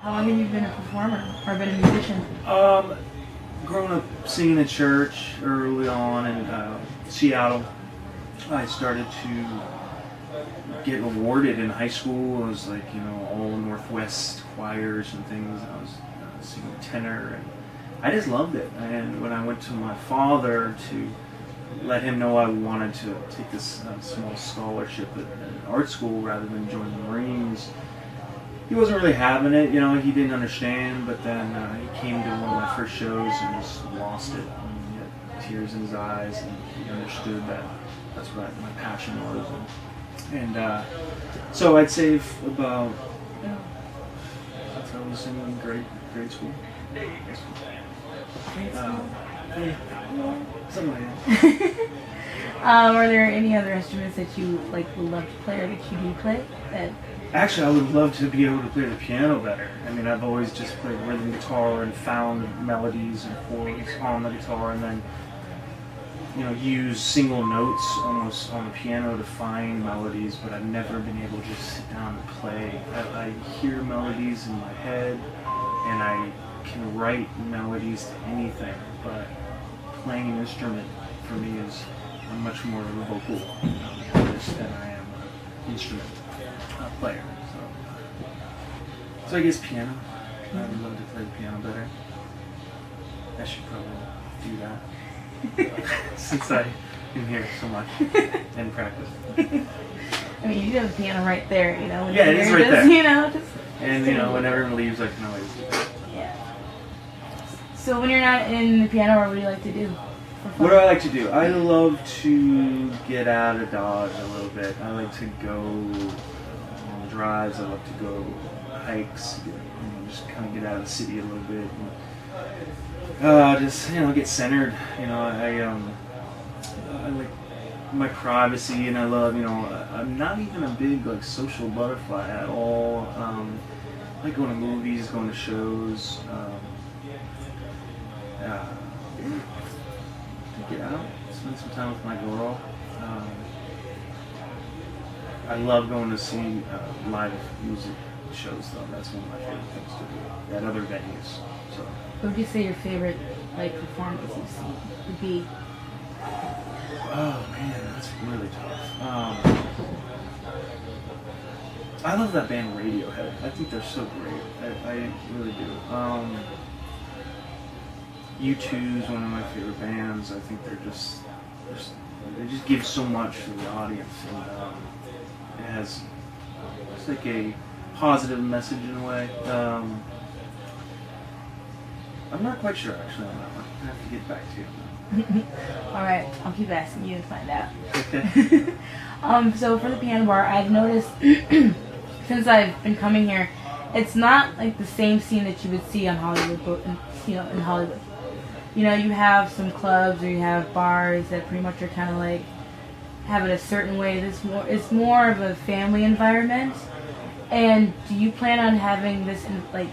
How long have you been a performer or been a musician? Growing up singing at church early on in Seattle, I started to get awarded in high school. I was like, all Northwest choirs and things. I was singing tenor, and I just loved it. And when I went to my father to let him know I wanted to take this small scholarship at an art school rather than join the Marines, he wasn't really having it. He didn't understand. But then he came to one of my first shows and just lost it. And he had tears in his eyes, and he understood that that's what my passion was. And so I'd say about since I was in grade school. Something like that. Are there any other instruments that you would love to play or that you do play? Actually, I would love to be able to play the piano better. I mean, I've always just played rhythm guitar and found melodies and chords on the guitar, and then use single notes almost on the piano to find melodies, but I've never been able to just sit down and play. I hear melodies in my head, and I can write melodies to anything, but playing an instrument for me is I'm much more of a vocal artist than I am an instrument player. So I guess piano. I would love to play the piano better. I should probably do that. Since I am here so much and practice. I mean, you have the piano right there, when yeah, it is right there. And when everyone leaves, I can always do that. Yeah. So when you're not in the piano, what do you like to do? What do I like to do? I love to get out of Dodge a little bit. I like to go on drives. I love to go hikes. Just kind of get out of the city a little bit. Just get centered. I like my privacy, and I love I'm not even a big social butterfly at all. I like going to movies, going to shows. Get out, spend some time with my girl. I love going to see live music shows, though. That's one of my favorite things to do at other venues. So. What would you say your favorite performance you've seen would be? Oh man, that's really tough. I love that band Radiohead. I think they're so great. I really do. U2 is one of my favorite bands. I think they just give so much to the audience, and it has it's like a positive message in a way. I'm not quite sure actually on that one. I have to get back to you. Alright, I'll keep asking you to find out. Okay. So for the piano bar, I've noticed since I've been coming here, it's not like the same scene that you would see on Hollywood, in Hollywood. You have some clubs or you have bars that pretty much are kind of have it a certain way. It's more of a family environment. And do you plan on having this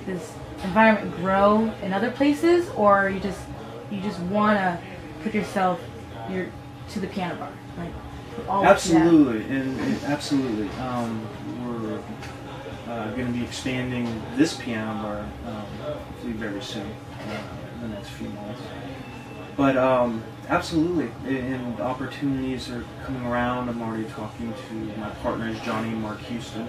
this environment grow in other places, or you just want to put yourself to the piano bar? Absolutely, and absolutely. We're going to be expanding this piano bar hopefully very soon, in the next few months. But absolutely, and opportunities are coming around. I'm already talking to my partners, Johnny and Mark Houston.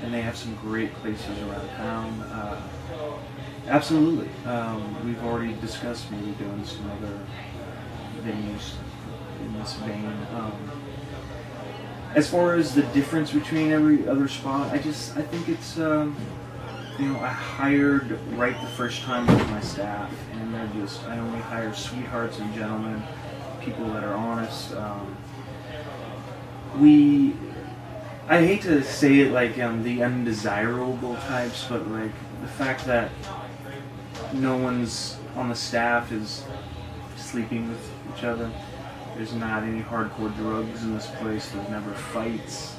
And they have some great places around town. Absolutely. We've already discussed maybe doing some other venues in this vein. As far as the difference between every other spot, I think it's, I hired right the first time with my staff, and I only hire sweethearts and gentlemen, people that are honest. I hate to say it the undesirable types, but the fact that no one's on the staff is sleeping with each other. There's not any hardcore drugs in this place. There's never fights.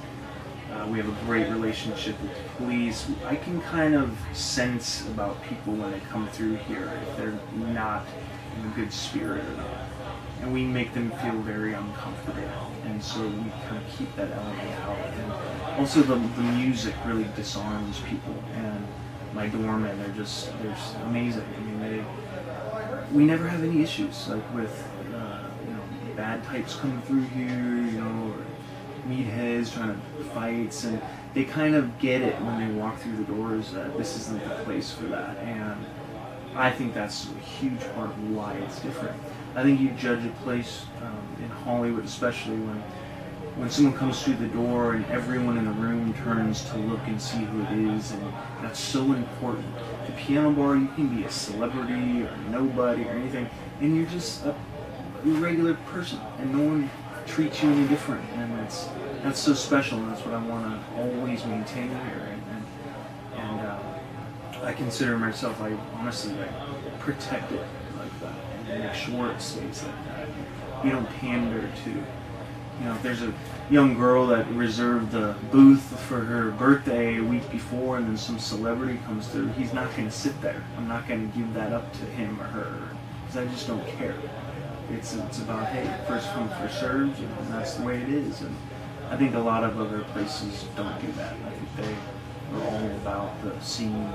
We have a great relationship with the police. I can kind of sense about people when they come through here if they're not in a good spirit or not. And we make them feel very uncomfortable. And so we kind of keep that element out. And also the music really disarms people, and my doormen they're amazing. I mean, we never have any issues like with bad types coming through here, or meatheads trying to fights, and they kind of get it when they walk through the doors that this isn't the place for that, and I think that's a huge part of why it's different. I think you judge a place in Hollywood, especially when someone comes through the door and everyone in the room turns to look and see who it is, and that's so important. The piano bar, you can be a celebrity or nobody or anything, and you're just a regular person, and no one treats you any different, and that's so special, and that's what I want to always maintain here, and I consider myself, I honestly protect it like that, and make sure it stays like that. You don't pander to, if there's a young girl that reserved the booth for her birthday a week before, and then some celebrity comes through, he's not going to sit there. I'm not going to give that up to him or her, because I just don't care. It's about, hey, first come, first served, and that's the way it is. And I think a lot of other places don't do that. I think they are all about the scene.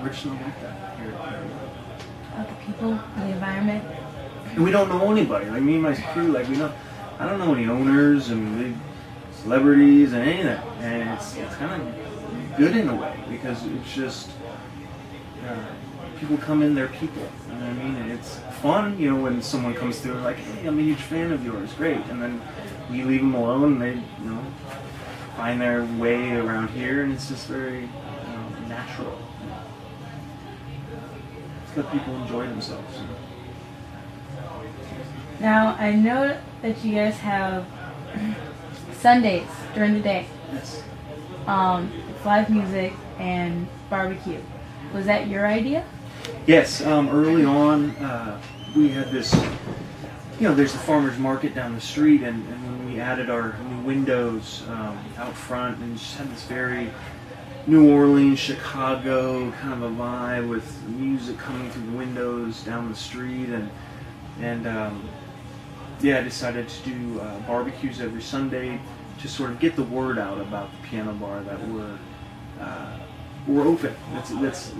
We're just not like that here. About the people, the environment. And we don't know anybody. Like me and my crew, I don't know any owners and big celebrities and anything. And it's kind of good in a way, because it's just people come in, they're people. You know what I mean? And it's fun, when someone comes through and like, hey, I'm a huge fan of yours, great. And then we leave them alone, and they, find their way around here, and it's just very natural. It's let people enjoy themselves. Now, I know that you guys have Sundays during the day. Yes. Live music and barbecue. Was that your idea? Yes. Early on, we had this, there's the farmer's market down the street, and when we added our new windows out front, and just had this very New Orleans, Chicago kind of a vibe with music coming through the windows down the street, and I decided to do barbecues every Sunday to sort of get the word out about the piano bar, that we're open. Let's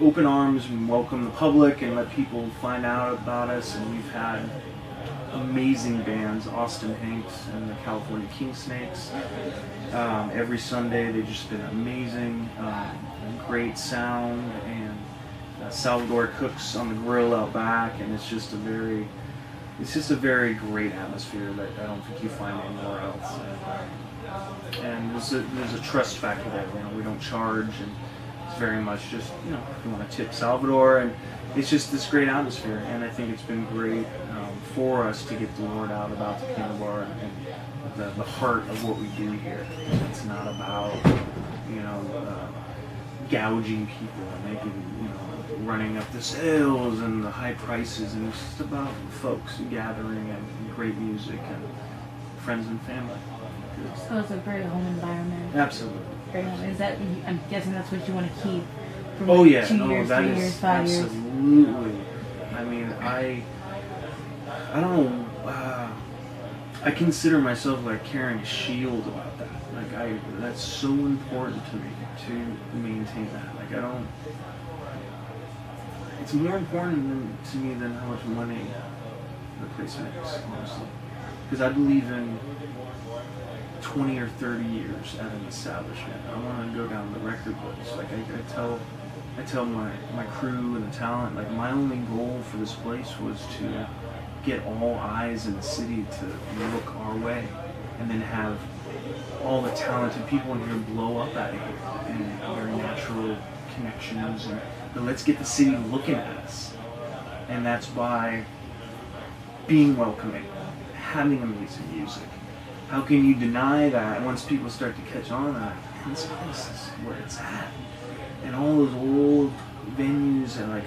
open arms and welcome the public and let people find out about us. And we've had amazing bands, Austin Hanks and the California King Snakes. Every Sunday they've just been amazing, great sound, and Salvador cooks on the grill out back, and it's just a very great atmosphere that I don't think you find anywhere else. And there's a trust factor there. We don't charge, and it's very much just if you want to tip Salvador, and it's just this great atmosphere. And I think it's been great for us to get the word out about the piano bar and the heart of what we do here. It's not about gouging people and making running up the sales and the high prices, and it's just about folks gathering and great music and friends and family. So it's a very home environment. Absolutely. Great home. Is that? I'm guessing that's what you want to keep. For 2 years, 3 years, 5 years. Absolutely. I mean, I don't know. I consider myself carrying a shield about that. That's so important to me to maintain that. It's more important to me than how much money the place makes, honestly. Because I believe in 20 or 30 years at an establishment. I want to go down the record books. I tell my crew and the talent, my only goal for this place was to get all eyes in the city to look our way, and then have all the talented people in here blow up out of here, and very natural connections, but let's get the city looking at us. And that's by being welcoming, having amazing music. How can you deny that once people start to catch on that? This place is where it's at. And all those old venues, and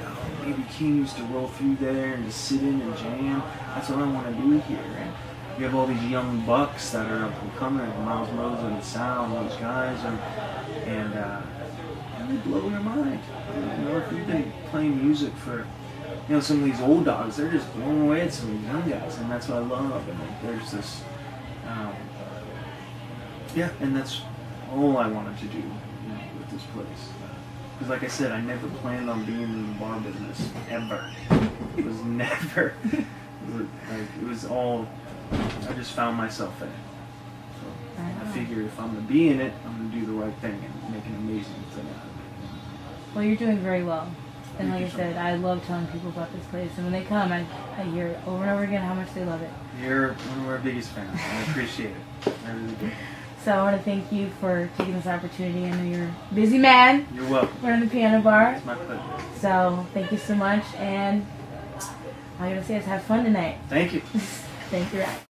maybe Kean used to roll through there and just sit in and jam. That's what I want to do here. And you have all these young bucks that are up and coming, Miles Mosley and Sound, those guys, and they blow your mind. If you've been playing music for, some of these old dogs, they're just blown away at some of these young guys, and that's what I love. And there's this Yeah, and that's all I wanted to do, you know, with this place. Because like I said, I never planned on being in the bar business, ever. It was never. It was all, I just found myself in it. So I figure if I'm going to be in it, I'm going to do the right thing and make an amazing thing out of it. Well, you're doing very well. And like I so said, I love telling people about this place. And when they come, I hear over and over again how much they love it. You're one of our biggest fans. I appreciate it. I really do. So I want to thank you for taking this opportunity. I know you're a busy man. You're welcome. Running the piano bar. It's my pleasure. So thank you so much. And all I gotta say is have fun tonight. Thank you. Thank you, Ryan.